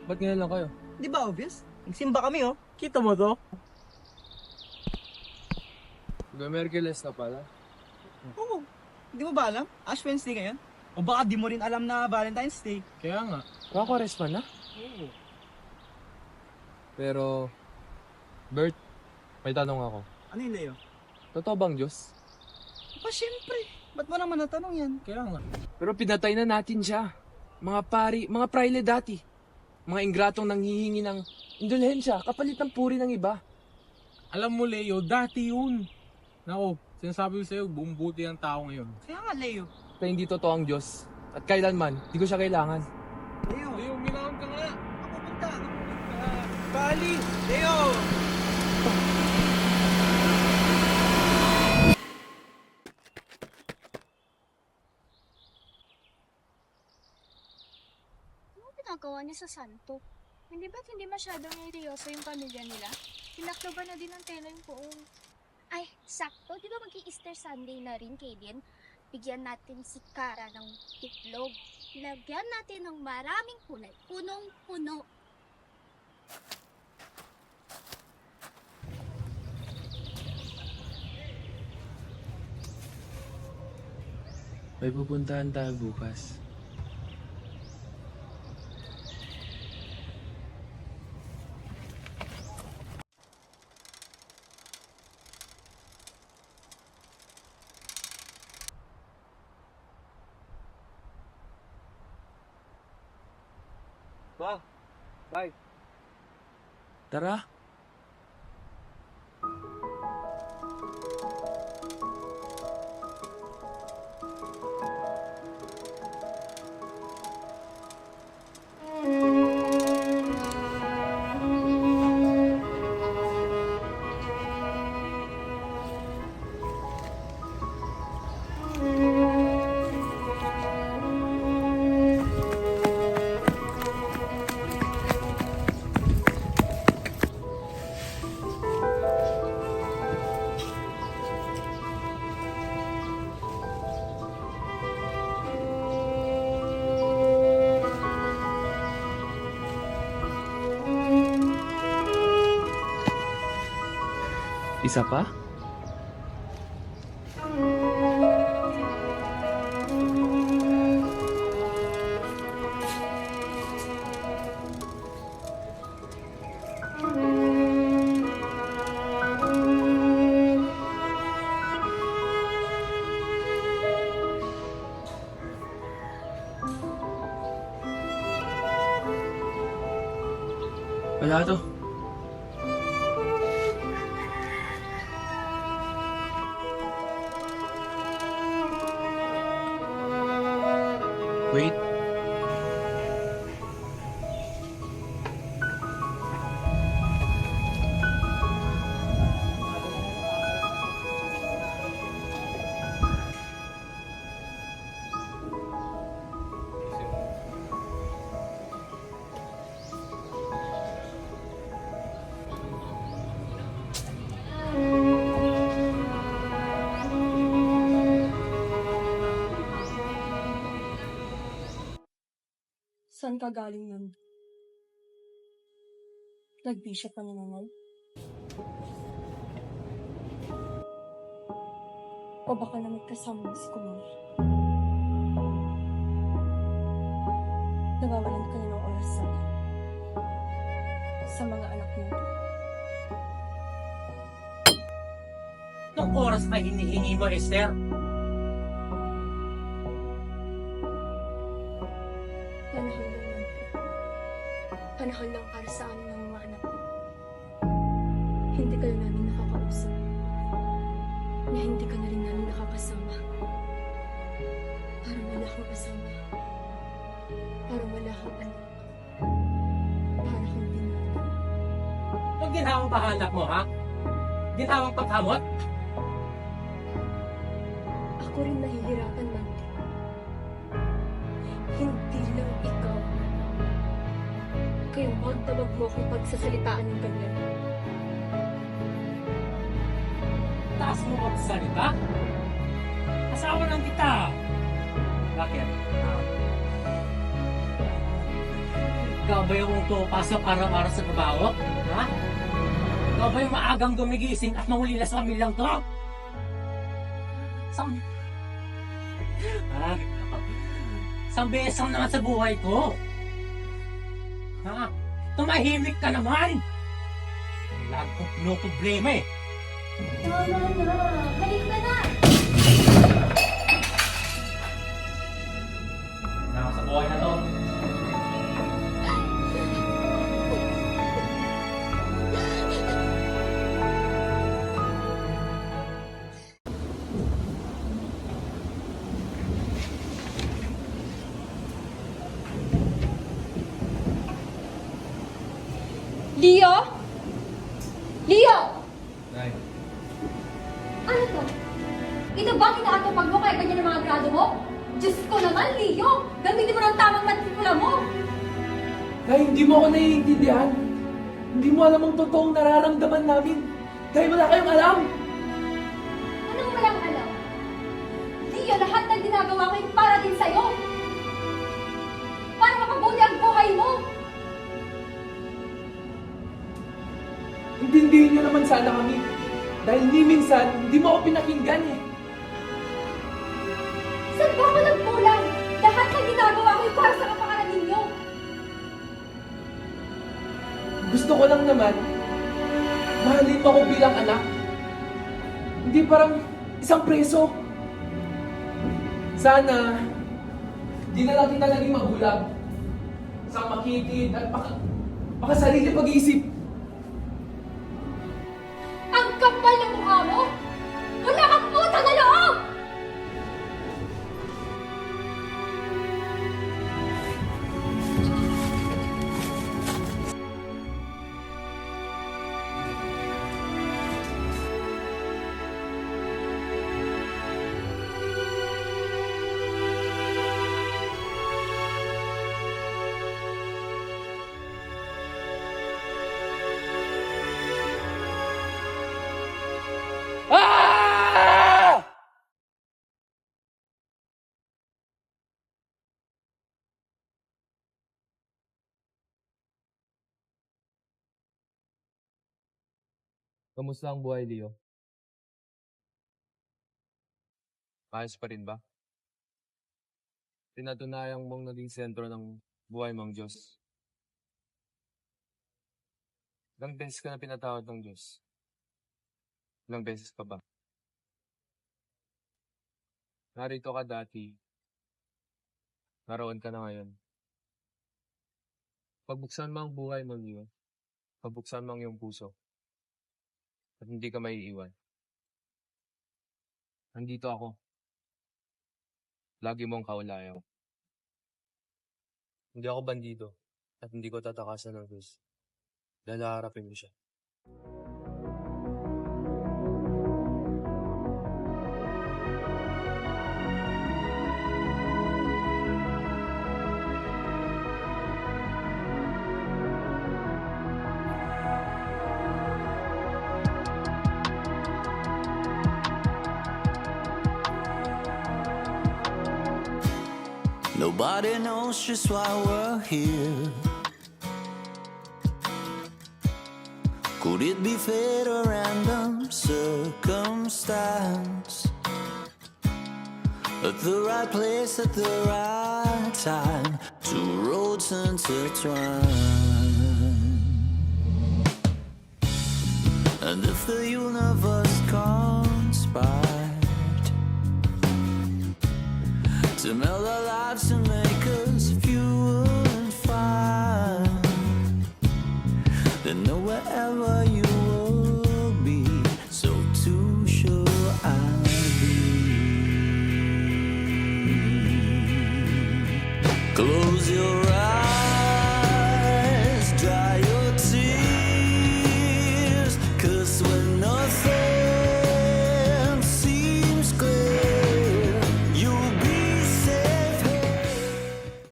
Ba't ngayon lang kayo? Di ba obvious? Nagsimba kami oh. Kita mo to? Merkules na pala. Oo. Di mo ba alam? Ash Wednesday ngayon? O baka di mo rin alam na Valentine's Day. Kaya nga. Kakares pa na? Oo. Pero, Bert, may tanong ako. Ano yun, Leo? Totoo bang Diyos? Pa syempre. Ba't mo naman natanong yan? Kaya nga. Pero pinatay na natin siya. Mga pari, mga praile dati. Mga ingratong nanghihingi ng indulhensya, kapalit ng puri ng iba. Alam mo, Leo, dati yun. Nako, sinasabi ko sa'yo, bumbuti ang tao ngayon. Kaya nga, Leo. Kaya hindi totoo ang Diyos. At kailanman, di ko siya kailangan. Leo. Leo, minahon ka nga. Ako punta. Bali! Leo! Ano ginagawa niya sa santo? Hindi ba't hindi masyadong seryoso yung pamilya nila? Tinakloban na din ng tela yung poong. Ay, sakto. Di ba mag-i-Easter Sunday na rin, Kaden? Bigyan natin si Kara ng itlog. Lagyan natin ng maraming kulay. Punong-puno. May pupuntahan tayo bukas. Wow. Bye. Tara. Isa pa? Wala to. Wait. Saan ka galing nun? Nagbisya ka na naman? O baka na magkasama si Kumar? Nawawalan ka na ng oras sa mga anak mo. Anong oras na hinihingi mo, Esther? Panahon lang natin. Panahon lang para sa amin ng mga anak mo. Hindi ka na namin nakakausap. Na hindi ka na rin namin nakakasama. Parang wala kang kasama. Parang wala kang anak. Parang kang binata. Anong ginawang pahanap mo, ha? Ginawang paghamot? Ako rin nahihirapan, Mandy. Hindi lang ikaw. Kaya huwag tawag mo akong pagsasalitaan ng ganyan. Taas mo magsalita? Asawa lang kita! Bakit? Ikaw ba yung pumapasok araw-araw sa trabaho? Ha? Ikaw ba yung maagang gumigising at mahuli sa pamilyang to? Ah, isang beses lang naman sa buhay ko. Ha? Tumahimik ka naman! Lagi kong pinoproblema eh. Tama na. Halika na. Naka sa buhay na to. Leo? Leo! Nay, Ano to? Ito ba kinakatupag mo kaya ganyan ang mga grado mo? Diyos ko naman, Leo! Gamitin mo ng tamang matrikula mo! Nay, hindi mo ako naiintindihan. Hindi mo alam ang totoong nararamdaman namin. Dahil wala kayong alam. Anong walang alam? Leo, lahat ng ginagawa ko ay para din sa'yo! Para makabuti ang buhay mo! Intindihin niyo naman sana kami. Dahil ni minsan, hindi mo ako pinakinggan eh. Saan ba ako nagkulang? Lahat ng ginagawa ko ay para sa kapakanan ninyo! Gusto ko lang naman, mahalin mo ako bilang anak. Hindi parang isang preso. Sana, di na lang kita naging magulang. Isang makitid at makasarili pag-iisip. Ang kapal ng mukha mo! Wala kang utang na loob! Ah! Kamusta ang buhay, Leo? Ayos pa rin ba? Pinatunayan mong naging sentro ng buhay mong Diyos. Ilang beses ka na pinatawad ng Diyos? Ilang beses pa ba? Narito ka dati. Naroon ka na ngayon. Pagbuksan mo ang buhay mo, Leo. Pagbuksan mo ang iyong puso. At hindi ka maiiwan. Nandito ako. Lagi mong kaulayaw. Hindi ako bandido. At hindi ko tatakasan ng Diyos. Dahil haharapin mo siya. Nobody knows just why we're here. Could it be fate or random circumstance? At the right place at the right time, two roads intertwine. And if the universe conspired to meld our lives and make us fewer and fine, then know wherever you will be, so too shall I be. Close your eyes.